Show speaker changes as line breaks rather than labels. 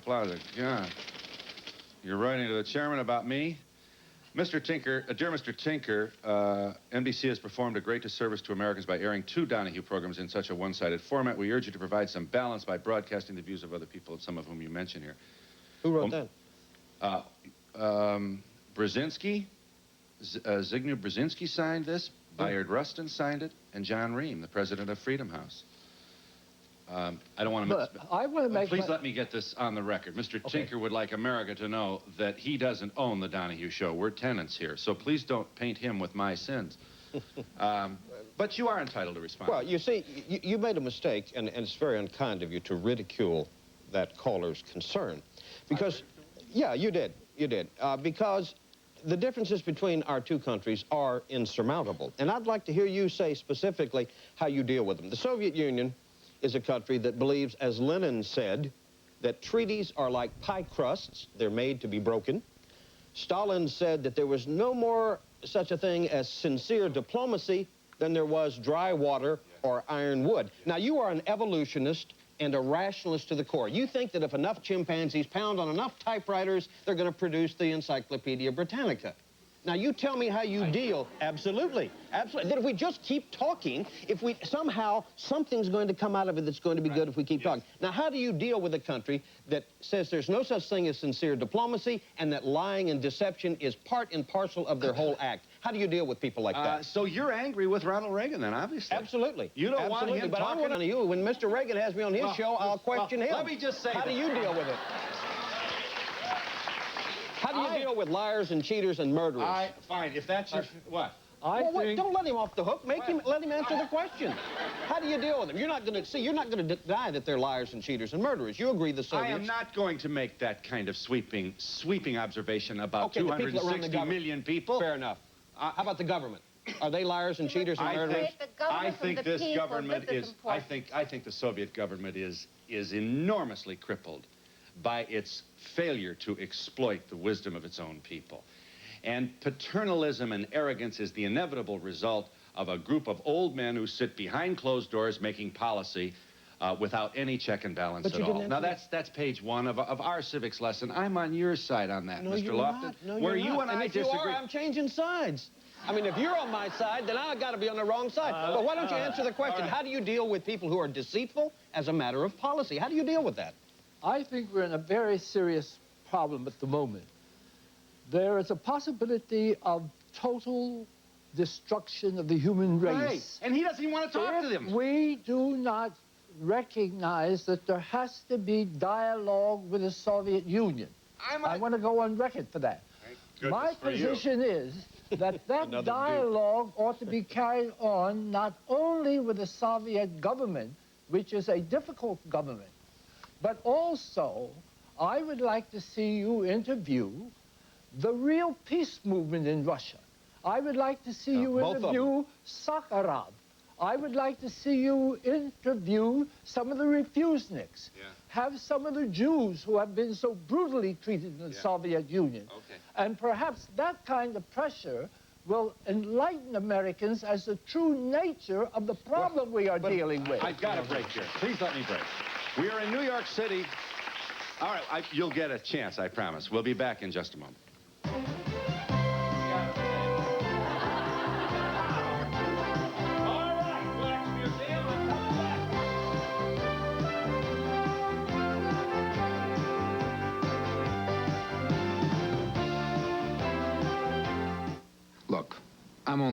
Plaza. God. You're writing to the chairman about me? Mr. Tinker, dear Mr. Tinker, NBC has performed a great disservice to Americans by airing 2 Donahue programs in such a one-sided format. We urge you to provide some balance by broadcasting the views of other people, some of whom you mention here.
Who wrote that?
Brzezinski, Zygmunt Brzezinski signed this, Bayard Rustin signed it, and John Ream, the president of Freedom House. I don't want to...
I want to make...
Please let me get this on the record. Mr. Tinker would like America to know that he doesn't own the Donahue Show. We're tenants here, so please don't paint him with my sins. But you are entitled to respond.
Well, you see, you made a mistake, and it's very unkind of you to ridicule that caller's concern. Because, yeah, you did. You did. Because the differences between our 2 countries are insurmountable. And I'd like to hear you say specifically how you deal with them. The Soviet Union is a country that believes, as Lenin said, that treaties are like pie crusts. They're made to be broken. Stalin said that there was no more such a thing as sincere diplomacy than there was dry water or iron wood. Now, you are an evolutionist and a rationalist to the core. You think that if enough chimpanzees pound on enough typewriters, they're going to produce the Encyclopedia Britannica. Now, you tell me how you deal. Absolutely. Absolutely. That if we just keep talking, if we somehow, something's going to come out of it that's going to be good if we keep talking. Now, how do you deal with a country that says there's no such thing as sincere diplomacy and that lying and deception is part and parcel of their whole act? How do you deal with people like that?
So you're angry with Ronald Reagan, then, obviously.
Absolutely.
You don't want him
but
talking...
I want to you. When Mr. Reagan has me on his show, I'll question him.
Let me just say
How do you deal with it? How do you deal with liars and cheaters and murderers?
Fine, if that's your... What?
Don't let him off the hook. Let him answer the question. How do you deal with them? You're not going to deny that they're liars and cheaters and murderers. You agree the Soviets...
I am not going to make that kind of sweeping observation about 260 million people.
Fair enough. How about the government? Are they liars and cheaters and murderers?
I think this government is... I think the Soviet government is enormously crippled by its failure to exploit the wisdom of its own people. And paternalism and arrogance is the inevitable result of a group of old men who sit behind closed doors making policy without any check and balance at all. Now, that's page 1 of our civics lesson. I'm on your side on that, Mr. Loftin.
No,
where you and I disagree.
If you are, I'm changing sides. I mean, if you're on my side, then I've got to be on the wrong side. But why don't you answer the question? How do you deal with people who are deceitful as a matter of policy? How do you deal with that?
I think we're in a very serious problem at the moment. There is a possibility of total destruction of the human race.
Right. And he doesn't even want to talk to them.
We do not recognize that there has to be dialogue with the Soviet Union. I want to go on record for that. My position is that dialogue ought to be carried on not only with the Soviet government, which is a difficult government, but also I would like to see you interview the real peace movement in Russia. I would like to see you interview Sakharov. I would like to see you interview some of the refuseniks. Have some of the Jews who have been so brutally treated in the Soviet Union. And perhaps that kind of pressure will enlighten Americans as the true nature of the problem we are dealing with.
I've got a break here. Please let me break. We are in New York City. All right, you'll get a chance, I promise. We'll be back in just a moment.
Look, I'm only